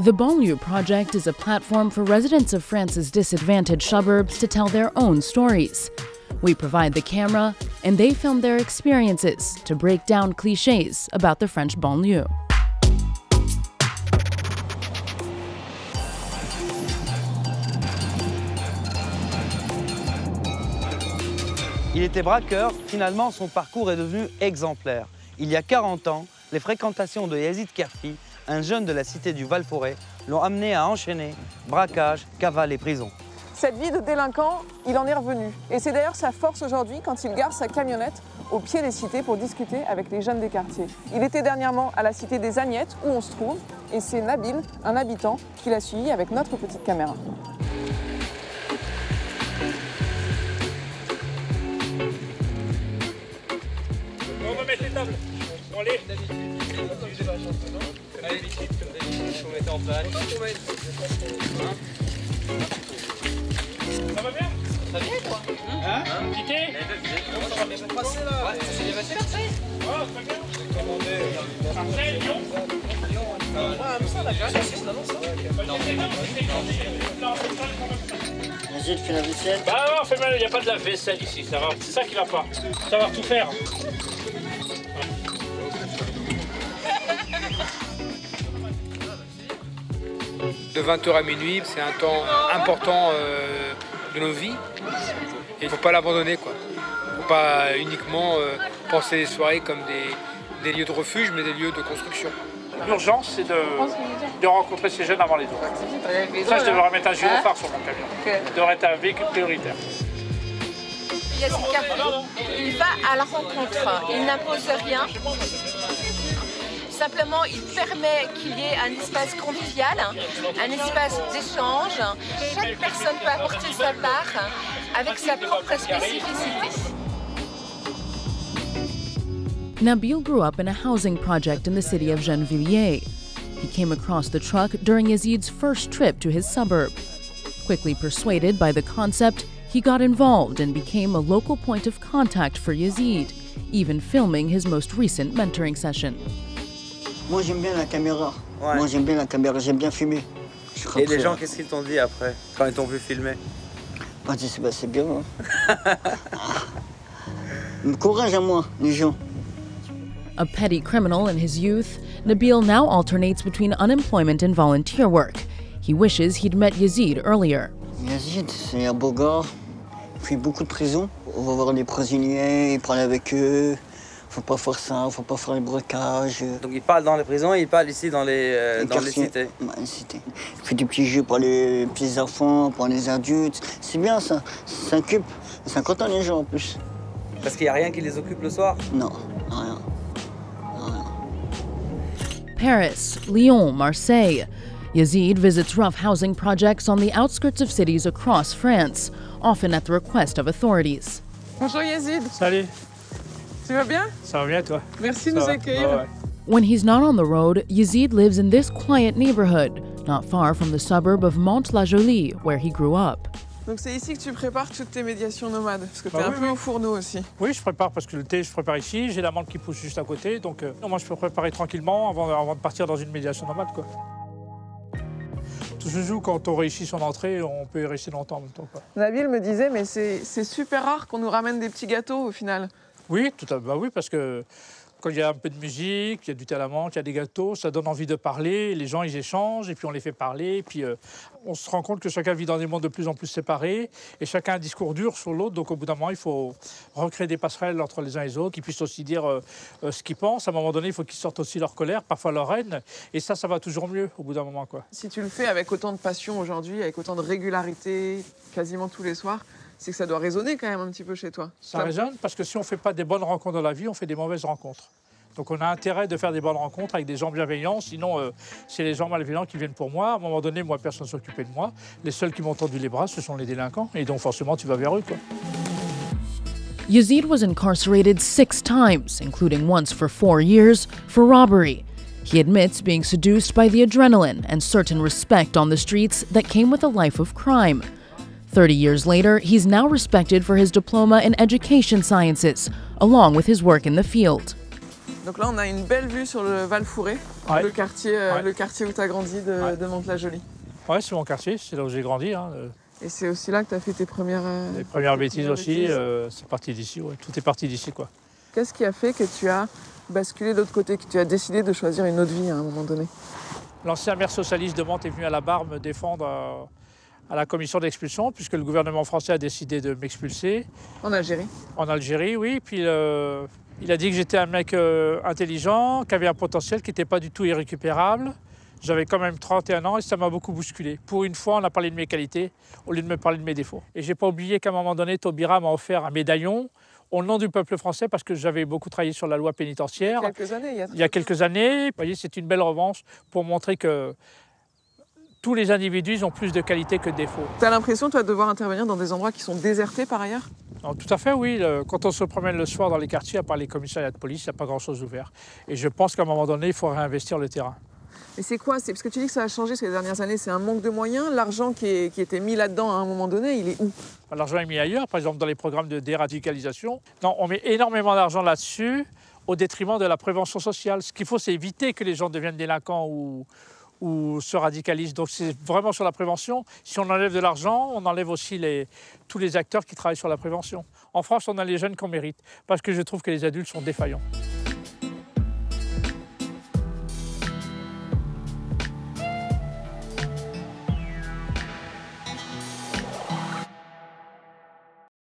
The Banlieue Project is a platform for residents of France's disadvantaged suburbs to tell their own stories. We provide the camera, and they film their experiences to break down clichés about the French banlieue. Il était braqueur, finalement son parcours est devenu exemplaire. Il y a 40 ans, les fréquentations de Yazid Kerfi, un jeune de la cité du Val-Forêt, l'ont amené à enchaîner braquage, cavale et prison. Cette vie de délinquant, il en est revenu. Et c'est d'ailleurs sa force aujourd'hui quand il gare sa camionnette au pied des cités pour discuter avec les jeunes des quartiers. Il était dernièrement à la cité des Agnettes où on se trouve et c'est Nabil, un habitant, qui l'a suivi avec notre petite caméra. On va mettre les tables. Bon, allez. Allez, les chips, comme d'habitude, faut mettre en place. Ça va bien? Ça va bien, quoi? Hein? Piqué? Ça va bien passer, là. Ouais, ça s'est bien passé, parfait. Ouais, très bien. J'ai commandé. Marseille, Lyon? Ouais, ça, la grâce, c'est l'annonce, Vas-y, tu fais la vaisselle. Bah non, fais mal, il n'y a pas de la vaisselle ici, ça va. C'est ça qui va pas. Savoir tout faire. De 20h à minuit, c'est un temps important de nos vies. Il ne faut pas l'abandonner, quoi. Il ne faut pas uniquement penser les soirées comme des lieux de refuge, mais des lieux de construction. L'urgence, c'est de rencontrer ces jeunes avant les autres. Ça, je devrais mettre un gyrophare sur mon camion. Ça devrait être un véhicule prioritaire. Yazid Kerfi, il va à la rencontre, il n'impose rien. Simplement, il permet qu'il y ait un espace convivial, un espace d'échange. Chaque personne peut apporter sa part avec sa propre spécificité. Nabil grew up in a housing project in the city of Gennevilliers. He came across the truck during Yazid's first trip to his suburb. Quickly persuaded by the concept, he got involved and became a local point of contact for Yazid, even filming his most recent mentoring session. Moi, j'aime bien la caméra. Ouais. Moi, j'aime bien la caméra, j'aime bien filmer. Et les gens, qu'est-ce qu'ils t'ont dit après, quand ils t'ont vu filmer? Bah, c'est bien. Hein. Courage à moi, les gens. A petty criminal in his youth, Nabil now alternates between unemployment and volunteer work. He wishes he'd met Yazid earlier. Yazid, c'est un beau gars. Il fait beaucoup de prison. On va voir les prisonniers, il parle avec eux. Faut pas faire ça, faut pas faire les braquages. Donc il parle dans les prisons et il parle ici dans les cités. Ouais, les cités. Il fait des petits jeux pour les petits enfants, pour les adultes. C'est bien ça. Ça occupe. Ça content les gens en plus. Parce qu'il n'y a rien qui les occupe le soir? Non, rien. Paris, Lyon, Marseille. Yazid visits rough housing projects on the outskirts of cities across France, often at the request of authorities. Bonjour Yazid. Salut. Tu vas bien? Ça va bien, toi? Merci de nous accueillir. Ouais. When he's not on the road, Yazid lives in this quiet neighborhood, not far from the suburb of Mantes-la-Jolie, where he grew up. Donc c'est ici que tu prépares toutes tes médiations nomades, parce que tu es un peu au fourneau aussi. Oui, je prépare parce que le thé, je prépare ici. J'ai la menthe qui pousse juste à côté. Donc, moi, je peux préparer tranquillement avant de partir dans une médiation nomade, quoi. Tout se joue quand on réussit son entrée, on peut y rester longtemps en même temps, quoi. Nabil me disait, mais c'est super rare qu'on nous ramène des petits gâteaux au final. Oui, oui, parce que quand il y a un peu de musique, il y a du thé à la menthe, il y a des gâteaux, ça donne envie de parler, les gens ils échangent et puis on les fait parler. Et puis on se rend compte que chacun vit dans des mondes de plus en plus séparés et chacun a un discours dur sur l'autre. Donc au bout d'un moment, il faut recréer des passerelles entre les uns et les autres, qu'ils puissent aussi dire ce qu'ils pensent. À un moment donné, il faut qu'ils sortent aussi leur colère, parfois leur haine. Et ça va toujours mieux au bout d'un moment, quoi. Si tu le fais avec autant de passion aujourd'hui, avec autant de régularité, quasiment tous les soirs, c'est que ça doit résonner quand même un petit peu chez toi. Ça résonne parce que si on ne fait pas des bonnes rencontres dans la vie, on fait des mauvaises rencontres. Donc on a intérêt de faire des bonnes rencontres avec des gens bienveillants, sinon c'est les gens malveillants qui viennent pour moi. À un moment donné, moi, personne ne s'occupait de moi. Les seuls qui m'ont tendu les bras, ce sont les délinquants. Et donc forcément, tu vas vers eux, quoi. Yazid was incarcerated 6 times, including once for 4 years, for robbery. He admits being seduced by the adrenaline and certain respect on the streets that came with a life of crime. 30 years later, he's now respected for his diploma in education sciences, along with his work in the field. Donc là, on a une belle vue sur le Val-Fouré, Ouais. le quartier où tu as grandi de Mantes-la-Jolie. Ouais, c'est mon quartier, c'est là où j'ai grandi. Hein. Et c'est aussi là que tu as fait tes premières... Les premières bêtises aussi, c'est parti d'ici, ouais. Tout est parti d'ici, quoi. Qu'est-ce qui a fait que tu as basculé de l'autre côté, que tu as décidé de choisir une autre vie à un moment donné? L'ancien maire socialiste de Mantes est venu à la barre me défendre à la commission d'expulsion, puisque le gouvernement français a décidé de m'expulser. En Algérie? En Algérie, oui. Puis il a dit que j'étais un mec intelligent, qui avait un potentiel qui n'était pas du tout irrécupérable. J'avais quand même 31 ans et ça m'a beaucoup bousculé. Pour une fois, on a parlé de mes qualités au lieu de me parler de mes défauts. Et j'ai pas oublié qu'à un moment donné, Taubira m'a offert un médaillon au nom du peuple français parce que j'avais beaucoup travaillé sur la loi pénitentiaire. Il y a quelques années. Vous voyez, c'est une belle revanche pour montrer que tous les individus ils ont plus de qualités que de défauts. Tu as l'impression, toi, de devoir intervenir dans des endroits qui sont désertés par ailleurs? Non, tout à fait, oui. Quand on se promène le soir dans les quartiers, à part les commissariats de police, il n'y a pas grand-chose ouvert. Et je pense qu'à un moment donné, il faut réinvestir le terrain. Et c'est quoi? Parce que tu dis que ça a changé ces dernières années, c'est un manque de moyens. L'argent qui était mis là-dedans à un moment donné, il est où? L'argent est mis ailleurs, par exemple dans les programmes de déradicalisation. Non, on met énormément d'argent là-dessus au détriment de la prévention sociale. Ce qu'il faut, c'est éviter que les gens deviennent délinquants ou se radicalisent. Donc c'est vraiment sur la prévention. Si on enlève de l'argent, on enlève aussi tous les acteurs qui travaillent sur la prévention. En France, on a les jeunes qu'on mérite, parce que je trouve que les adultes sont défaillants.